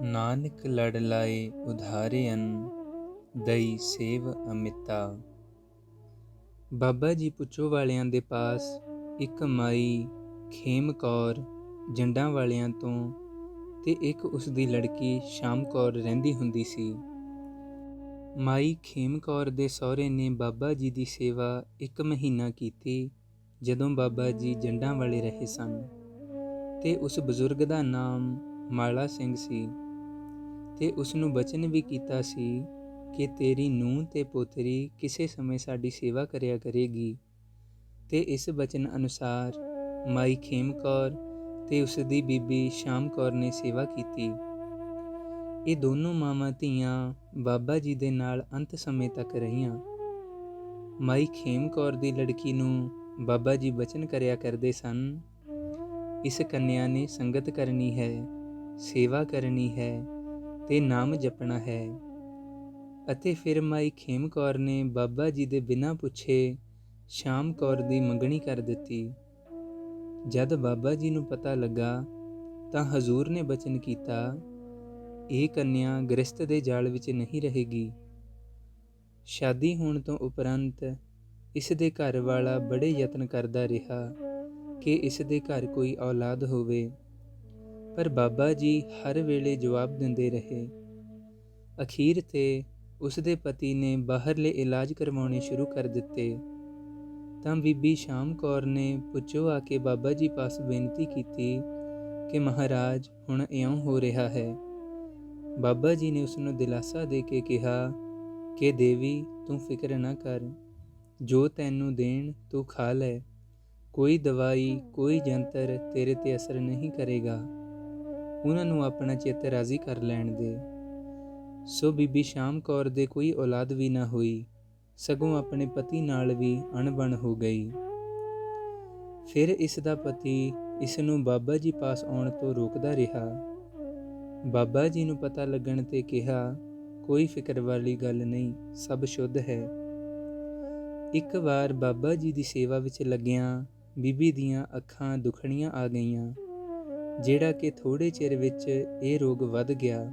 ਨਾਨਕ ਲੜ ਲਾਏ ਉਧਾਰਿਅਨ, ਦਈ ਸੇਵ ਅਮਿਤਾ। ਬਾਬਾ ਜੀ ਪੁੱਛੋ ਵਾਲਿਆਂ ਦੇ ਪਾਸ ਇੱਕ ਮਾਈ ਖੇਮ ਕੌਰ ਜੰਡਾਂ ਵਾਲਿਆਂ ਤੋਂ ਤੇ ਇੱਕ ਉਸਦੀ ਲੜਕੀ ਸ਼ਾਮ ਕੌਰ ਰਹਿੰਦੀ ਹੁੰਦੀ ਸੀ। ਮਾਈ ਖੇਮ ਕੌਰ ਦੇ ਸਹੁਰੇ ਨੇ ਬਾਬਾ ਜੀ ਦੀ ਸੇਵਾ 1 ਮਹੀਨਾ ਕੀਤੀ ਜਦੋਂ ਬਾਬਾ ਜੀ ਜੰਡਾਂ ਵਾਲੇ ਰਹੇ ਸਨ, ਤੇ ਉਸ ਬਜ਼ੁਰਗ ਦਾ ਨਾਮ ਮਾਲਾ ਸਿੰਘ ਸੀ, ਤੇ ਉਸਨੂੰ ਬਚਨ ਵੀ ਕੀਤਾ ਸੀ ਕਿ ਤੇਰੀ ਨੂੰਹ ਤੇ ਪੋਤਰੀ ਕਿਸੇ ਸਮੇਂ ਸਾਡੀ ਸੇਵਾ ਕਰਿਆ ਕਰੇਗੀ। ਤੇ ਇਸ ਬਚਨ ਅਨੁਸਾਰ ਮਾਈ ਖੇਮ ਕੌਰ ਤੇ ਉਸਦੀ ਬੀਬੀ ਸ਼ਾਮ ਕੌਰ ਨੇ ਸੇਵਾ ਕੀਤੀ। ਇਹ ਦੋਨੋਂ ਮਾਵਾਂ ਧੀਆਂ ਬਾਬਾ ਜੀ ਦੇ ਨਾਲ ਅੰਤ ਸਮੇਂ ਤੱਕ ਰਹੀਆਂ। ਮਾਈ ਖੇਮ ਕੌਰ ਦੀ ਲੜਕੀ ਨੂੰ ਬਾਬਾ ਜੀ ਬਚਨ ਕਰਿਆ ਕਰਦੇ ਸਨ, ਇਸ ਕੰਨਿਆ ਨੇ ਸੰਗਤ ਕਰਨੀ ਹੈ, ਸੇਵਾ ਕਰਨੀ ਹੈ ਤੇ ਨਾਮ ਜਪਣਾ ਹੈ। ਅਤੇ ਫਿਰ ਮਾਈ ਖੇਮ ਕੌਰ ਨੇ ਬਾਬਾ ਜੀ ਦੇ ਬਿਨਾਂ ਪੁੱਛੇ ਸ਼ਾਮ ਕੌਰ ਦੀ ਮੰਗਣੀ ਕਰ ਦਿੱਤੀ। ਜਦ ਬਾਬਾ ਜੀ ਨੂੰ ਪਤਾ ਲੱਗਾ ਤਾਂ ਹਜ਼ੂਰ ਨੇ ਬਚਨ ਕੀਤਾ, ਇਹ ਕੰਨਿਆ ਗ੍ਰਸਤ ਦੇ ਜਾਲ ਵਿੱਚ ਨਹੀਂ ਰਹੇਗੀ। ਸ਼ਾਦੀ ਹੋਣ ਤੋਂ ਉਪਰੰਤ ਇਸ ਦੇ ਘਰ ਵਾਲਾ ਬੜੇ ਯਤਨ ਕਰਦਾ ਰਿਹਾ ਕਿ ਇਸ ਦੇ ਘਰ ਕੋਈ ਔਲਾਦ ਹੋਵੇ, ਪਰ ਬਾਬਾ ਜੀ ਹਰ ਵੇਲੇ ਜਵਾਬ ਦਿੰਦੇ ਰਹੇ। ਅਖੀਰ ਤੇ ਉਸ ਦੇ ਪਤੀ ਨੇ ਬਾਹਰਲੇ ਇਲਾਜ ਕਰਵਾਉਣੇ ਸ਼ੁਰੂ ਕਰ ਦਿੱਤੇ ਤਾਂ ਬੀਬੀ ਸ਼ਾਮ ਕੌਰ ਨੇ ਪੁੱਛੋ ਆ ਕੇ ਬਾਬਾ ਜੀ ਪਾਸ ਬੇਨਤੀ ਕੀਤੀ ਕਿ ਮਹਾਰਾਜ ਹੁਣ ਇਉਂ ਹੋ ਰਿਹਾ ਹੈ। ਬਾਬਾ ਜੀ ਨੇ ਉਸਨੂੰ ਦਿਲਾਸਾ ਦੇ ਕੇ ਕਿਹਾ ਕਿ ਦੇਵੀ ਤੂੰ ਫਿਕਰ ਨਾ ਕਰ, ਜੋ ਤੈਨੂੰ ਦੇਣ ਤੂੰ ਖਾ ਲੈ, ਕੋਈ ਦਵਾਈ ਕੋਈ ਜੰਤਰ ਤੇਰੇ ਤੇ ਅਸਰ ਨਹੀਂ ਕਰੇਗਾ, ਉਹਨਾਂ ਨੂੰ ਆਪਣਾ ਚਿੱਤ ਰਾਜ਼ੀ ਕਰ ਲੈਣ ਦੇ। ਸੋ ਬੀਬੀ ਸ਼ਾਮ ਕੌਰ ਦੇ ਕੋਈ ਔਲਾਦ ਵੀ ਨਾ ਹੋਈ, ਸਗੋਂ ਆਪਣੇ ਪਤੀ ਨਾਲ ਵੀ ਅਣਬਣ ਹੋ ਗਈ। ਫਿਰ ਇਸ ਦਾ ਪਤੀ ਇਸ ਨੂੰ ਬਾਬਾ ਜੀ ਪਾਸ ਆਉਣ ਤੋਂ ਰੋਕਦਾ ਰਿਹਾ। ਬਾਬਾ ਜੀ ਨੂੰ ਪਤਾ ਲੱਗਣ ਤੇ ਕਿਹਾ, ਕੋਈ ਫਿਕਰ ਵਾਲੀ ਗੱਲ ਨਹੀਂ, ਸਭ ਸ਼ੁੱਧ ਹੈ। ਇੱਕ ਵਾਰ ਬਾਬਾ ਜੀ ਦੀ ਸੇਵਾ ਵਿੱਚ ਲੱਗਿਆਂ ਬੀਬੀ ਦੀਆਂ ਅੱਖਾਂ ਦੁਖਣੀਆਂ ਆ ਗਈਆਂ, ਜਿਹੜਾ ਕਿ ਥੋੜ੍ਹੇ ਚਿਰ ਵਿੱਚ ਇਹ ਰੋਗ ਵੱਧ ਗਿਆ।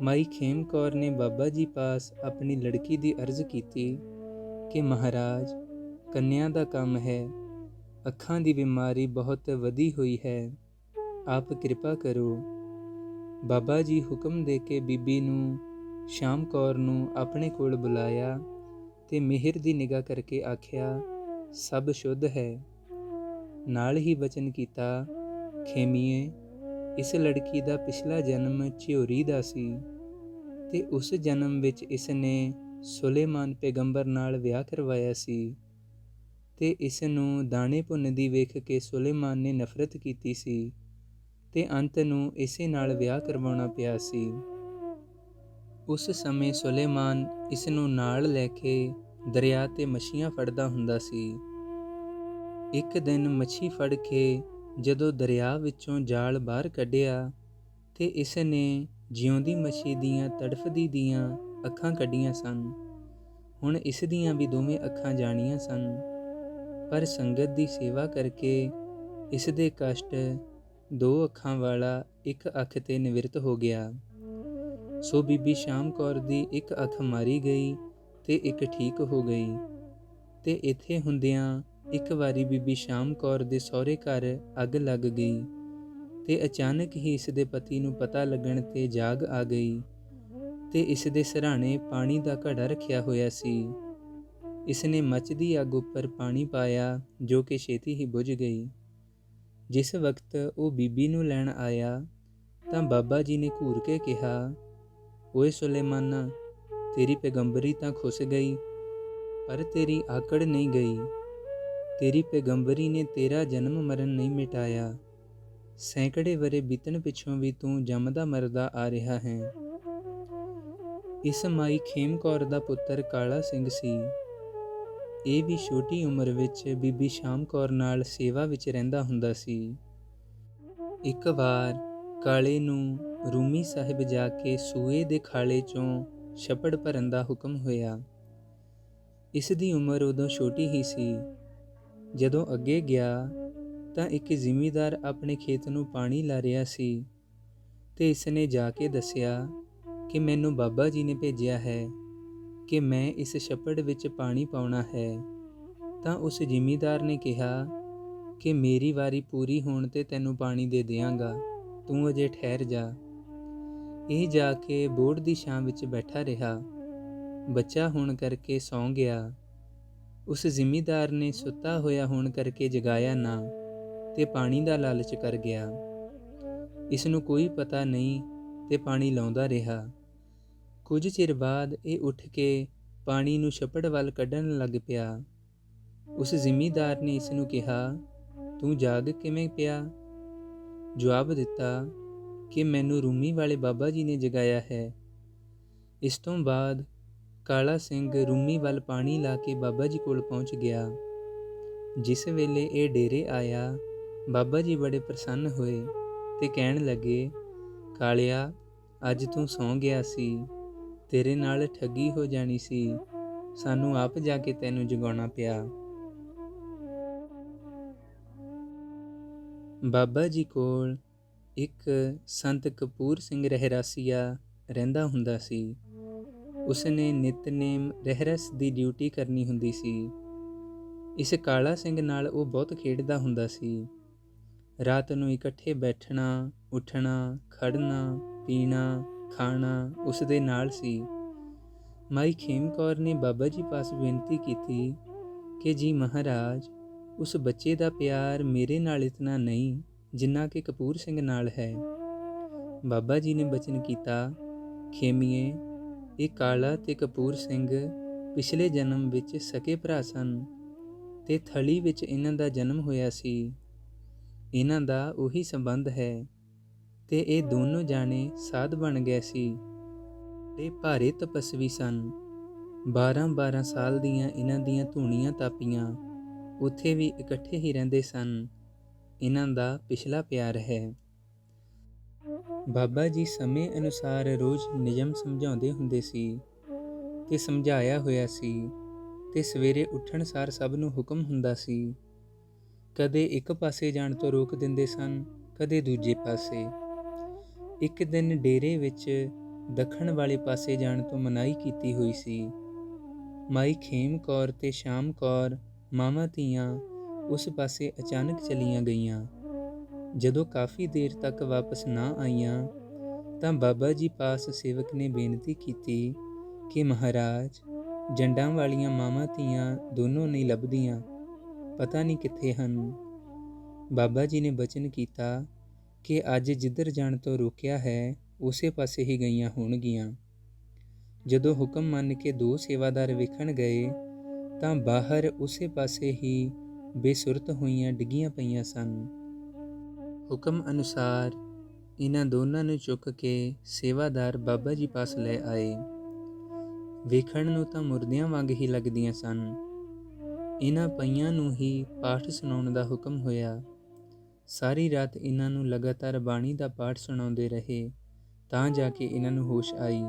ਮਾਈ ਖੇਮ ਕੌਰ ਨੇ ਬਾਬਾ ਜੀ ਪਾਸ ਆਪਣੀ ਲੜਕੀ ਦੀ ਅਰਜ਼ ਕੀਤੀ ਕਿ ਮਹਾਰਾਜ ਕੰਨਿਆ ਦਾ ਕੰਮ ਹੈ, ਅੱਖਾਂ ਦੀ ਬਿਮਾਰੀ ਬਹੁਤ ਵਧੀ ਹੋਈ ਹੈ, ਆਪ ਕਿਰਪਾ ਕਰੋ। ਬਾਬਾ ਜੀ ਹੁਕਮ ਦੇ ਕੇ ਬੀਬੀ ਨੂੰ ਸ਼ਾਮ ਕੌਰ ਨੂੰ ਆਪਣੇ ਕੋਲ ਬੁਲਾਇਆ ਤੇ ਮਿਹਰ ਦੀ ਨਿਗਾਹ ਕਰਕੇ ਆਖਿਆ, ਸਭ ਸ਼ੁੱਧ ਹੈ। ਨਾਲ ਹੀ ਬਚਨ ਕੀਤਾ, ਖੇਮੀਏ ਇਸ ਲੜਕੀ ਦਾ ਪਿਛਲਾ ਜਨਮ ਝਿਉਰੀ ਦਾ ਸੀ ਤੇ ਉਸ ਜਨਮ ਵਿੱਚ ਇਸ ਨੇ ਸੁਲੇਮਾਨ ਪੈਗੰਬਰ ਨਾਲ ਵਿਆਹ ਕਰਵਾਇਆ ਸੀ ਤੇ ਇਸ ਨੂੰ ਦਾਣੇ ਭੁੰਨਦੀ ਵੇਖ ਕੇ ਸੁਲੇਮਾਨ ਨੇ ਨਫ਼ਰਤ ਕੀਤੀ ਸੀ ਤੇ ਅੰਤ ਨੂੰ ਇਸੇ ਨਾਲ ਵਿਆਹ ਕਰਵਾਉਣਾ ਪਿਆ ਸੀ। ਉਸ ਸਮੇਂ ਸੁਲੇਮਾਨ ਇਸ ਨੂੰ ਨਾਲ ਲੈ ਕੇ ਦਰਿਆ ਤੇ ਮੱਛੀਆਂ ਫੜਦਾ ਹੁੰਦਾ ਸੀ। ਇੱਕ ਦਿਨ ਮੱਛੀ ਫੜ ਕੇ ਜਦੋਂ ਦਰਿਆ ਵਿੱਚੋਂ ਜਾਲ ਬਾਹਰ ਕੱਢਿਆ ਤੇ ਇਸ ਨੇ ਜਿਉਂਦੀ ਮੱਛੀ ਦੀਆਂ ਤੜਫਦੀ ਦੀਆਂ ਅੱਖਾਂ ਕੱਢੀਆਂ ਸਨ। ਹੁਣ ਇਸ ਦੀਆਂ ਵੀ ਦੋਵੇਂ ਅੱਖਾਂ ਜਾਣੀਆਂ ਸਨ, ਪਰ ਸੰਗਤ ਦੀ ਸੇਵਾ ਕਰਕੇ ਇਸ ਦੇ ਕਸ਼ਟ 2 ਅੱਖਾਂ ਵਾਲਾ ਇੱਕ ਅੱਖ ਤੇ ਨਿਵਰਤ ਹੋ ਗਿਆ। ਸੋ ਬੀਬੀ ਸ਼ਾਮ ਕੌਰ ਦੀ ਇੱਕ ਅੱਖ ਮਾਰੀ ਗਈ ਤੇ ਇੱਕ ਠੀਕ ਹੋ ਗਈ। ਤੇ ਇੱਥੇ ਹੁੰਦਿਆਂ ਇੱਕ ਵਾਰੀ ਬੀਬੀ ਸ਼ਾਮ ਕੌਰ ਦੇ ਸਹੁਰੇ ਘਰ ਅੱਗ ਲੱਗ ਗਈ ਤੇ ਅਚਾਨਕ ਹੀ ਇਸ ਦੇ ਪਤੀ ਨੂੰ ਪਤਾ ਲੱਗਣ ਤੇ ਜਾਗ ਆ ਗਈ ਤੇ ਇਸ ਦੇ ਸਿਰਹਾਣੇ ਪਾਣੀ ਦਾ ਘੜਾ ਰੱਖਿਆ ਹੋਇਆ ਸੀ। ਇਸ ਨੇ ਮੱਚਦੀ ਅੱਗ ਉੱਪਰ ਪਾਣੀ ਪਾਇਆ ਜੋ ਕਿ ਛੇਤੀ ਹੀ ਬੁਝ ਗਈ। ਜਿਸ ਵਕਤ ਉਹ ਬੀਬੀ ਨੂੰ ਲੈਣ ਆਇਆ ਤਾਂ ਬਾਬਾ ਜੀ ਨੇ ਘੂਰ ਕੇ ਕਿਹਾ, ਓਏ ਸੁਲੇਮਾਨਾ, ਤੇਰੀ ਪੈਗੰਬਰੀ ਤਾਂ ਖੁੱਸ ਗਈ ਪਰ ਤੇਰੀ ਆਕੜ ਨਹੀਂ ਗਈ। ਤੇਰੀ ਪੈਗੰਬਰੀ ਨੇ ਤੇਰਾ ਜਨਮ ਮਰਨ ਨਹੀਂ ਮਿਟਾਇਆ। ਸੈਂਕੜੇ ਵਰ੍ਹੇ ਬੀਤਣ ਪਿੱਛੋਂ ਵੀ ਤੂੰ ਜੰਮਦਾ ਮਰਦਾ ਆ ਰਿਹਾ ਹੈ। ਇਸ ਮਾਈ ਖੇਮ ਕੌਰ ਦਾ ਪੁੱਤਰ ਕਾਲਾ ਸਿੰਘ ਸੀ। ਇਹ ਵੀ ਛੋਟੀ ਉਮਰ ਵਿੱਚ ਬੀਬੀ ਸ਼ਾਮ ਕੌਰ ਨਾਲ ਸੇਵਾ ਵਿੱਚ ਰਹਿੰਦਾ ਹੁੰਦਾ ਸੀ। ਇੱਕ ਵਾਰ ਕਾਲੇ ਨੂੰ ਰੂਮੀ ਸਾਹਿਬ ਜਾ ਕੇ ਸੂਏ ਦੇ ਖਾਲੇ 'ਚੋਂ ਛੱਪੜ ਭਰਨ ਦਾ ਹੁਕਮ ਹੋਇਆ। ਇਸ ਦੀ ਉਮਰ ਉਦੋਂ ਛੋਟੀ ਹੀ ਸੀ। ਜਦੋਂ ਅੱਗੇ ਗਿਆ ਤਾਂ ਇੱਕ ਜ਼ਿਮੀਂਦਾਰ ਆਪਣੇ ਖੇਤ ਨੂੰ ਪਾਣੀ ਲਾ ਰਿਹਾ ਸੀ। ਤੇ ਇਸ ਨੇ ਜਾ ਕੇ ਦੱਸਿਆ ਕਿ ਮੈਨੂੰ ਬਾਬਾ ਜੀ ਨੇ ਭੇਜਿਆ ਹੈ ਕਿ ਮੈਂ ਇਸ ਛੱਪੜ ਵਿੱਚ ਪਾਣੀ ਪਾਉਣਾ ਹੈ। ਤਾਂ ਉਸ ਜ਼ਿਮੀਂਦਾਰ ਨੇ ਕਿਹਾ ਕਿ ਮੇਰੀ ਵਾਰੀ ਪੂਰੀ ਹੋਣ 'ਤੇ ਤੈਨੂੰ ਪਾਣੀ ਦੇ ਦਿਆਂਗਾ, ਤੂੰ ਅਜੇ ਠਹਿਰ ਜਾ। ਇਹ ਜਾ ਕੇ ਬੋਹੜ ਦੀ ਛਾਂ ਵਿੱਚ ਬੈਠਾ ਰਿਹਾ। ਬੱਚਾ ਹੋਣ ਕਰਕੇ ਸੌਂ ਗਿਆ। ਉਸ ਜ਼ਿਮੀਂਦਾਰ ਨੇ ਸੁੱਤਾ ਹੋਇਆ ਹੋਣ ਕਰਕੇ ਜਗਾਇਆ ਨਾ ਤੇ ਪਾਣੀ ਦਾ ਲਾਲਚ ਕਰ ਗਿਆ। ਇਸ ਨੂੰ ਕੋਈ ਪਤਾ ਨਹੀਂ ਤੇ ਪਾਣੀ ਲਾਉਂਦਾ ਰਿਹਾ। ਕੁਝ ਚਿਰ ਬਾਅਦ ਇਹ ਉੱਠ ਕੇ ਪਾਣੀ ਨੂੰ ਛੱਪੜ ਵੱਲ ਕੱਢਣ ਲੱਗ ਪਿਆ। ਉਸ ਜ਼ਿਮੀਂਦਾਰ ਨੇ ਇਸ ਨੂੰ ਕਿਹਾ, ਤੂੰ ਜਾਗ ਕਿਵੇਂ ਪਿਆ? ਜਵਾਬ ਦਿੱਤਾ ਕਿ ਮੈਨੂੰ ਰੂਮੀ ਵਾਲੇ ਬਾਬਾ ਜੀ ਨੇ ਜਗਾਇਆ ਹੈ। ਇਸ ਤੋਂ ਬਾਅਦ ਕਾਲਾ ਸਿੰਘ ਰੂਮੀ ਵੱਲ ਪਾਣੀ ਲਾ ਕੇ ਬਾਬਾ ਜੀ ਕੋਲ ਪਹੁੰਚ ਗਿਆ। ਜਿਸ ਵੇਲੇ ਇਹ ਡੇਰੇ ਆਇਆ, ਬਾਬਾ ਜੀ ਬੜੇ ਪ੍ਰਸੰਨ ਹੋਏ ਤੇ ਕਹਿਣ ਲੱਗੇ, ਕਾਲਿਆ, ਅੱਜ ਤੂੰ ਸੌਂ ਗਿਆ ਸੀ, ਤੇਰੇ ਨਾਲ ਠੱਗੀ ਹੋ ਜਾਣੀ ਸੀ, ਸਾਨੂੰ ਆਪ ਜਾ ਕੇ ਤੈਨੂੰ ਜਗਾਉਣਾ ਪਿਆ। ਬਾਬਾ ਜੀ ਕੋਲ ਇੱਕ ਸੰਤ ਕਪੂਰ ਸਿੰਘ ਰਹਿਰਾਸੀਆ ਰਹਿੰਦਾ ਹੁੰਦਾ ਸੀ। ਉਸਨੇ ਨਿਤਨੇਮ ਰਹਿਰਸ ਦੀ ਡਿਊਟੀ ਕਰਨੀ ਹੁੰਦੀ ਸੀ। ਇਸ ਕਾਲਾ ਸਿੰਘ ਨਾਲ ਉਹ ਬਹੁਤ ਖੇਡਦਾ ਹੁੰਦਾ ਸੀ। ਰਾਤ ਨੂੰ ਇਕੱਠੇ ਬੈਠਣਾ, ਉੱਠਣਾ, ਖੜ੍ਹਨਾ, ਪੀਣਾ, ਖਾਣਾ ਉਸ ਦੇ ਨਾਲ ਸੀ। ਮਾਈ ਖੇਮ ਕੌਰ ਨੇ ਬਾਬਾ ਜੀ ਪਾਸ ਬੇਨਤੀ ਕੀਤੀ ਕਿ ਜੀ ਮਹਾਰਾਜ, ਉਸ ਬੱਚੇ ਦਾ ਪਿਆਰ ਮੇਰੇ ਨਾਲ ਇਤਨਾ ਨਹੀਂ ਜਿੰਨਾ ਕਿ ਕਪੂਰ ਸਿੰਘ ਨਾਲ ਹੈ। ਬਾਬਾ ਜੀ ਨੇ ਬਚਨ ਕੀਤਾ, ਖੇਮੀਏ, ਇਹ ਕਾਲਾ ਤੇ ਕਪੂਰ ਸਿੰਘ ਪਿਛਲੇ ਜਨਮ ਵਿੱਚ ਸਕੇ ਭਰਾ ਸਨ ਤੇ ਥਲੀ ਵਿੱਚ ਇਹਨਾਂ ਦਾ ਜਨਮ ਹੋਇਆ ਸੀ। ਇਹਨਾਂ ਦਾ ਉਹੀ ਸੰਬੰਧ ਹੈ ਤੇ ਇਹ ਦੋਨੋਂ ਜਾਣੇ ਸਾਧ ਬਣ ਗਏ ਸੀ ਤੇ ਭਾਰੇ ਤਪਸਵੀ ਸਨ। 12-12 ਸਾਲ ਦੀਆਂ ਇਹਨਾਂ ਦੀਆਂ ਧੂਣੀਆਂ ਤਾਪੀਆਂ, ਉੱਥੇ ਵੀ ਇਕੱਠੇ ਹੀ ਰਹਿੰਦੇ ਸਨ। ਇਹਨਾਂ ਦਾ ਪਿਛਲਾ ਪਿਆਰ ਹੈ। ਬਾਬਾ ਜੀ ਸਮੇਂ ਅਨੁਸਾਰ ਰੋਜ਼ ਨਿਯਮ ਸਮਝਾਉਂਦੇ ਹੁੰਦੇ ਸੀ ਤੇ ਸਮਝਾਇਆ ਹੋਇਆ ਸੀ ਤੇ ਸਵੇਰੇ ਉੱਠਣ ਸਾਰ ਸਭ ਨੂੰ ਹੁਕਮ ਹੁੰਦਾ ਸੀ। ਕਦੇ ਇੱਕ ਪਾਸੇ ਜਾਣ ਤੋਂ ਰੋਕ ਦਿੰਦੇ ਸਨ, ਕਦੇ ਦੂਜੇ ਪਾਸੇ। ਇੱਕ ਦਿਨ ਡੇਰੇ ਵਿੱਚ ਦੱਖਣ ਵਾਲੇ ਪਾਸੇ ਜਾਣ ਤੋਂ ਮਨਾਹੀ ਕੀਤੀ ਹੋਈ ਸੀ। ਮਾਈ ਖੇਮ ਕੌਰ ਤੇ ਸ਼ਾਮ ਕੌਰ ਮਾਵਾਂ ਧੀਆਂ ਉਸ ਪਾਸੇ ਅਚਾਨਕ ਚਲੀਆਂ ਗਈਆਂ। ਜਦੋਂ ਕਾਫੀ ਦੇਰ ਤੱਕ ਵਾਪਸ ਨਾ ਆਈਆਂ ਤਾਂ ਬਾਬਾ ਜੀ ਪਾਸ ਸੇਵਕ ਨੇ ਬੇਨਤੀ ਕੀਤੀ ਕਿ ਮਹਾਰਾਜ, ਜੰਡਾਂ ਵਾਲੀਆਂ ਮਾਵਾਂ ਧੀਆਂ ਦੋਨੋਂ ਨਹੀਂ ਲੱਭਦੀਆਂ, ਪਤਾ ਨਹੀਂ ਕਿੱਥੇ ਹਨ। ਬਾਬਾ ਜੀ ਨੇ ਬਚਨ ਕੀਤਾ ਕਿ ਅੱਜ ਜਿੱਧਰ ਜਾਣ ਤੋਂ ਰੋਕਿਆ ਹੈ ਉਸੇ ਪਾਸੇ ਹੀ ਗਈਆਂ ਹੋਣਗੀਆਂ। ਜਦੋਂ ਹੁਕਮ ਮੰਨ ਕੇ 2 ਸੇਵਾਦਾਰ ਵੇਖਣ ਗਏ ਤਾਂ ਬਾਹਰ ਉਸੇ ਪਾਸੇ ਹੀ ਬੇਸੁਰਤ ਹੋਈਆਂ ਡਿੱਗੀਆਂ ਪਈਆਂ ਸਨ। ਹੁਕਮ ਅਨੁਸਾਰ ਇਹਨਾਂ ਦੋਨਾਂ ਨੂੰ ਚੁੱਕ ਕੇ ਸੇਵਾਦਾਰ ਬਾਬਾ ਜੀ ਪਾਸ ਲੈ ਆਏ। ਵੇਖਣ ਨੂੰ ਤਾਂ ਮੁਰਦਿਆਂ ਵਾਂਗ ਹੀ ਲੱਗਦੀਆਂ ਸਨ। ਇਹਨਾਂ ਪਈਆਂ ਨੂੰ ਹੀ ਪਾਠ ਸੁਣਾਉਣ ਦਾ ਹੁਕਮ ਹੋਇਆ। ਸਾਰੀ ਰਾਤ ਇਹਨਾਂ ਨੂੰ ਲਗਾਤਾਰ ਬਾਣੀ ਦਾ ਪਾਠ ਸੁਣਾਉਂਦੇ ਰਹੇ ਤਾਂ ਜਾ ਕੇ ਇਹਨਾਂ ਨੂੰ ਹੋਸ਼ ਆਈ।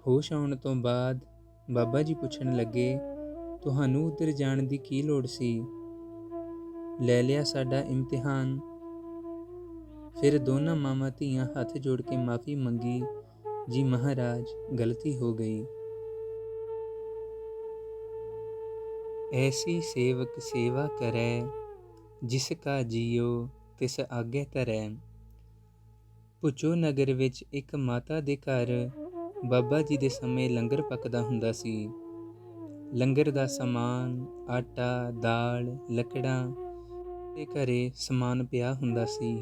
ਹੋਸ਼ ਆਉਣ ਤੋਂ ਬਾਅਦ ਬਾਬਾ ਜੀ ਪੁੱਛਣ ਲੱਗੇ, ਤੁਹਾਨੂੰ ਉੱਧਰ ਜਾਣ ਦੀ ਕੀ ਲੋੜ ਸੀ? ਲੈ ਲਿਆ ਸਾਡਾ ਇਮਤਿਹਾਨ? ਫਿਰ ਦੋਨਾਂ ਮਾਵਾਂ ਧੀਆਂ ਹੱਥ ਜੋੜ ਕੇ ਮਾਫੀ ਮੰਗੀ, ਜੀ ਮਹਾਰਾਜ, ਗਲਤੀ ਹੋ ਗਈ। ਐਸੀ ਸੇਵਕ ਸੇਵਾ ਕਰੈ, ਜਿਸ ਕਾ ਜੀਓ ਤਿਸ ਆਗੇ ਧਰੈ। ਭੁੱਚੋ ਨਗਰ ਵਿੱਚ ਇੱਕ ਮਾਤਾ ਦੇ ਘਰ ਬਾਬਾ ਜੀ ਦੇ ਸਮੇਂ ਲੰਗਰ ਪੱਕਦਾ ਹੁੰਦਾ ਸੀ। ਲੰਗਰ ਦਾ ਸਮਾਨ, ਆਟਾ, ਦਾਲ, ਲੱਕੜਾਂ ਤੇ ਘਰੇ ਸਮਾਨ ਪਿਆ ਹੁੰਦਾ ਸੀ।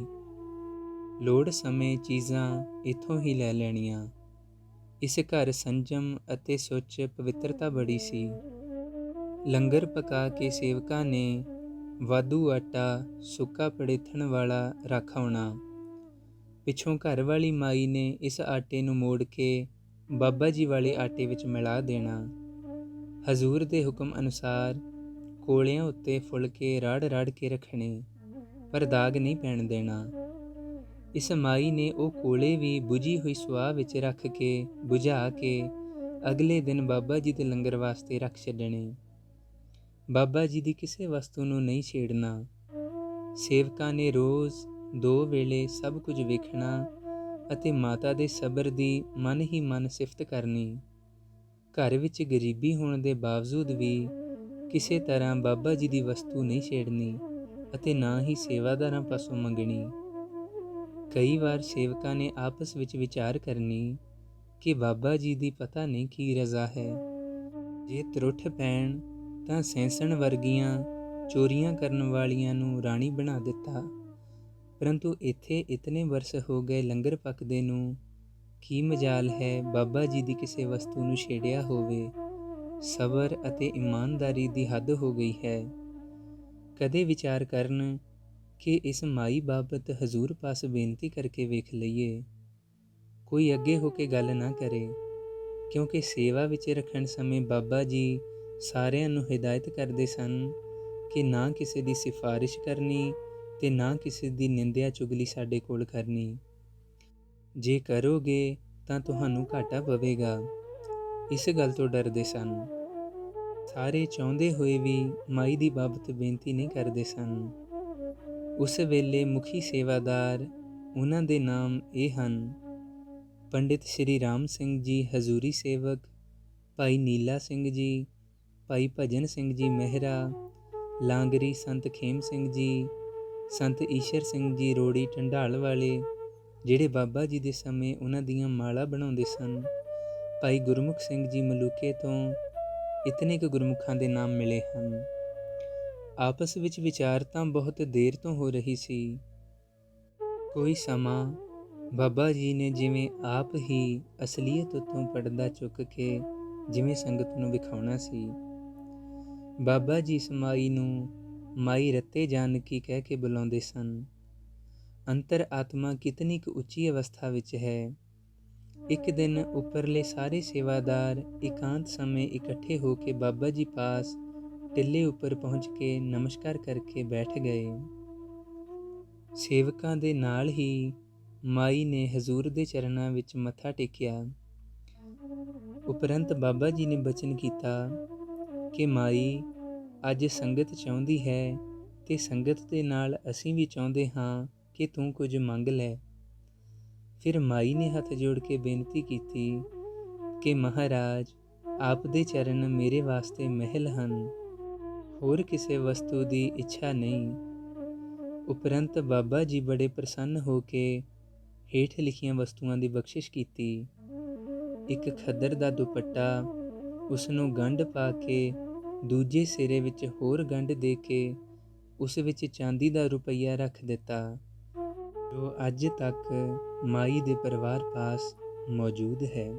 ਲੋੜ ਸਮੇਂ ਚੀਜ਼ਾਂ ਇੱਥੋਂ ਹੀ ਲੈ ਲੈਣੀਆਂ। ਇਸ ਘਰ ਸੰਜਮ ਅਤੇ ਸੁੱਚ ਪਵਿੱਤਰਤਾ ਬੜੀ ਸੀ। ਲੰਗਰ ਪਕਾ ਕੇ ਸੇਵਕਾਂ ਨੇ ਵਾਧੂ ਆਟਾ ਸੁੱਕਾ ਪੜੇਥਣ ਵਾਲਾ ਰੱਖ ਆਉਣਾ। ਪਿੱਛੋਂ ਘਰ ਵਾਲੀ ਮਾਈ ਨੇ ਇਸ ਆਟੇ ਨੂੰ ਮੋੜ ਕੇ ਬਾਬਾ ਜੀ ਵਾਲੇ ਆਟੇ ਵਿੱਚ ਮਿਲਾ ਦੇਣਾ। ਹਜ਼ੂਰ ਦੇ ਹੁਕਮ ਅਨੁਸਾਰ ਕੋਲਿਆਂ ਉੱਤੇ ਫੁਲਕੇ ਰਾੜ ਕੇ ਰੱਖਣੇ, ਪਰ ਦਾਗ ਨਹੀਂ ਪੈਣ ਦੇਣਾ। ਇਸ ਮਾਈ ਨੇ ਉਹ ਕੋਲੇ ਵੀ ਬੁਝੀ ਹੋਈ ਸੁਆਹ ਵਿੱਚ ਰੱਖ ਕੇ ਬੁਝਾ ਕੇ ਅਗਲੇ ਦਿਨ ਬਾਬਾ ਜੀ ਦੇ ਲੰਗਰ ਵਾਸਤੇ ਰੱਖ ਛੱਡਣੇ। ਬਾਬਾ ਜੀ ਦੀ ਕਿਸੇ ਵਸਤੂ ਨੂੰ ਨਹੀਂ ਛੇੜਨਾ। ਸੇਵਕਾਂ ਨੇ ਰੋਜ਼ 2 ਵੇਲੇ ਸਭ ਕੁਝ ਵੇਖਣਾ ਅਤੇ ਮਾਤਾ ਦੇ ਸਬਰ ਦੀ ਮਨ ਹੀ ਮਨ ਸਿਫਤ ਕਰਨੀ। ਘਰ ਵਿੱਚ ਗਰੀਬੀ ਹੋਣ ਦੇ ਬਾਵਜੂਦ ਵੀ ਕਿਸੇ ਤਰ੍ਹਾਂ ਬਾਬਾ ਜੀ ਦੀ ਵਸਤੂ ਨਹੀਂ ਛੇੜਨੀ ਅਤੇ ਨਾ ਹੀ ਸੇਵਾਦਾਰਾਂ ਪਾਸੋਂ ਮੰਗਣੀ। ਕਈ ਵਾਰ ਸੇਵਕਾਂ ਨੇ ਆਪਸ ਵਿੱਚ ਵਿਚਾਰ ਕਰਨੀ ਕਿ ਬਾਬਾ ਜੀ ਦੀ ਪਤਾ ਨਹੀਂ ਕੀ ਰਜ਼ਾ ਹੈ। ਜੇ ਤਰੁੱਠ ਪੈਣ ਤਾਂ ਸੈਂਸਣ ਵਰਗੀਆਂ ਚੋਰੀਆਂ ਕਰਨ ਵਾਲੀਆਂ ਨੂੰ ਰਾਣੀ ਬਣਾ ਦਿੱਤਾ। ਪਰੰਤੂ ਇੱਥੇ ਇਤਨੇ ਵਰਸ ਹੋ ਗਏ ਲੰਗਰ ਪੱਕਦੇ ਨੂੰ, ਕੀ ਮਜਾਲ ਹੈ ਬਾਬਾ ਜੀ ਦੀ ਕਿਸੇ ਵਸਤੂ ਨੂੰ ਛੇੜਿਆ ਹੋਵੇ। ਸਬਰ ਅਤੇ ਇਮਾਨਦਾਰੀ ਦੀ ਹੱਦ ਹੋ ਗਈ ਹੈ। ਕਦੇ ਵਿਚਾਰ ਕਰਨ ਕਿ ਇਸ ਮਾਈ ਬਾਬਤ ਹਜ਼ੂਰ ਪਾਸ ਬੇਨਤੀ ਕਰਕੇ ਵੇਖ ਲਈਏ। ਕੋਈ ਅੱਗੇ ਹੋ ਕੇ ਗੱਲ ਨਾ ਕਰੇ, ਕਿਉਂਕਿ ਸੇਵਾ ਵਿੱਚ ਰੱਖਣ ਸਮੇਂ ਬਾਬਾ ਜੀ ਸਾਰਿਆਂ ਨੂੰ ਹਿਦਾਇਤ ਕਰਦੇ ਸਨ ਕਿ ਨਾ ਕਿਸੇ ਦੀ ਸਿਫਾਰਿਸ਼ ਕਰਨੀ ਤੇ ਨਾ ਕਿਸੇ ਦੀ ਨਿੰਦਿਆ ਚੁਗਲੀ ਸਾਡੇ ਕੋਲ ਕਰਨੀ। ਜੇ ਕਰੋਗੇ ਤਾਂ ਤੁਹਾਨੂੰ ਘਾਟਾ ਪਵੇਗਾ, ਇਸ ਗੱਲ ਤੋਂ ਡਰਦੇ ਸਨ। ਸਾਰੇ ਚਾਹੁੰਦੇ ਹੋਏ ਵੀ ਮਾਈ ਦੀ ਬਾਬਤ ਬੇਨਤੀ ਨਹੀਂ ਕਰਦੇ ਸਨ। ਉਸ ਵੇਲੇ ਮੁਖੀ ਸੇਵਾਦਾਰ ਉਹਨਾਂ ਦੇ ਨਾਮ ਇਹ ਹਨ: ਪੰਡਿਤ ਸ਼੍ਰੀ ਰਾਮ ਸਿੰਘ ਜੀ ਹਜ਼ੂਰੀ ਸੇਵਕ, ਭਾਈ ਨੀਲਾ ਸਿੰਘ ਜੀ, ਭਾਈ ਭਜਨ ਸਿੰਘ ਜੀ ਮਹਿਰਾ, ਲਾਂਗਰੀ ਸੰਤ ਖੇਮ ਸਿੰਘ ਜੀ, ਸੰਤ ਈਸ਼ਰ ਸਿੰਘ ਜੀ ਰੋੜੀ ਢੰਡਾਲ ਵਾਲੇ, ਜਿਹੜੇ ਬਾਬਾ ਜੀ ਦੇ ਸਮੇਂ ਉਹਨਾਂ ਦੀਆਂ ਮਾਲਾ ਬਣਾਉਂਦੇ ਸਨ, ਭਾਈ ਗੁਰਮੁਖ ਸਿੰਘ ਜੀ ਮਲੂਕੇ ਤੋਂ। ਇਤਨੇ ਕੁ ਗੁਰਮੁਖਾਂ ਦੇ ਨਾਮ ਮਿਲੇ ਹਨ। ਆਪਸ ਵਿੱਚ ਵਿਚਾਰ ਤਾਂ ਬਹੁਤ ਦੇਰ ਤੋਂ ਹੋ ਰਹੀ ਸੀ। ਕੋਈ ਸਮਾਂ ਬਾਬਾ ਜੀ ਨੇ ਜਿਵੇਂ ਆਪ ਹੀ ਅਸਲੀਅਤ ਉੱਤੋਂ ਪਰਦਾ ਚੁੱਕ ਕੇ ਜਿਵੇਂ ਸੰਗਤ ਨੂੰ ਵਿਖਾਉਣਾ ਸੀ। ਬਾਬਾ ਜੀ ਇਸ ਮਾਈ ਨੂੰ ਮਾਈ ਰੱਤੇ ਜਾਨਕੀ ਕਹਿ ਕੇ ਬੁਲਾਉਂਦੇ ਸਨ। ਅੰਤਰ ਆਤਮਾ ਕਿਤਨੀ ਕੁ ਉੱਚੀ ਅਵਸਥਾ ਵਿੱਚ ਹੈ। ਇੱਕ ਦਿਨ ਉੱਪਰਲੇ ਸਾਰੇ ਸੇਵਾਦਾਰ ਇਕਾਂਤ ਸਮੇਂ ਇਕੱਠੇ ਹੋ ਕੇ ਬਾਬਾ ਜੀ ਪਾਸ ਟਿੱਲੇ ਉੱਪਰ ਪਹੁੰਚ ਕੇ ਨਮਸਕਾਰ ਕਰਕੇ ਬੈਠ ਗਏ। ਸੇਵਕਾਂ ਦੇ ਨਾਲ ਹੀ ਮਾਈ ਨੇ ਹਜ਼ੂਰ ਦੇ ਚਰਨਾਂ ਵਿੱਚ ਮੱਥਾ ਟੇਕਿਆ। ਉਪਰੰਤ ਬਾਬਾ ਜੀ ਨੇ ਬਚਨ ਕੀਤਾ ਕਿ ਮਾਈ, ਅੱਜ ਸੰਗਤ ਚਾਹੁੰਦੀ ਹੈ ਤੇ ਸੰਗਤ ਦੇ ਨਾਲ ਅਸੀਂ ਵੀ ਚਾਹੁੰਦੇ ਹਾਂ ਕਿ ਤੂੰ ਕੁਝ ਮੰਗ ਲੈ। ਫਿਰ ਮਾਈ ਨੇ ਹੱਥ ਜੋੜ ਕੇ ਬੇਨਤੀ ਕੀਤੀ ਕਿ ਮਹਾਰਾਜ, ਆਪ ਦੇ ਚਰਨ ਮੇਰੇ ਵਾਸਤੇ ਮਹਿਲ ਹਨ, ਹੋਰ ਕਿਸੇ ਵਸਤੂ ਦੀ ਇੱਛਾ ਨਹੀਂ। ਉਪਰੰਤ ਬਾਬਾ ਜੀ ਬੜੇ ਪ੍ਰਸੰਨ ਹੋ ਕੇ ਹੇਠ ਲਿਖੀਆਂ ਵਸਤੂਆਂ ਦੀ ਬਖਸ਼ਿਸ਼ ਕੀਤੀ। ਇੱਕ ਖੱਦਰ ਦਾ ਦੁਪੱਟਾ, ਉਸ ਨੂੰ ਗੰਢ ਪਾ ਕੇ ਦੂਜੇ ਸਿਰੇ ਵਿੱਚ ਹੋਰ ਗੰਢ ਦੇ ਕੇ ਉਸ ਵਿੱਚ ਚਾਂਦੀ ਦਾ ਰੁਪਈਆ ਰੱਖ ਦਿੱਤਾ, ਜੋ ਅੱਜ ਤੱਕ ਮਾਈ ਦੇ ਪਰਿਵਾਰ ਪਾਸ ਮੌਜੂਦ ਹੈ।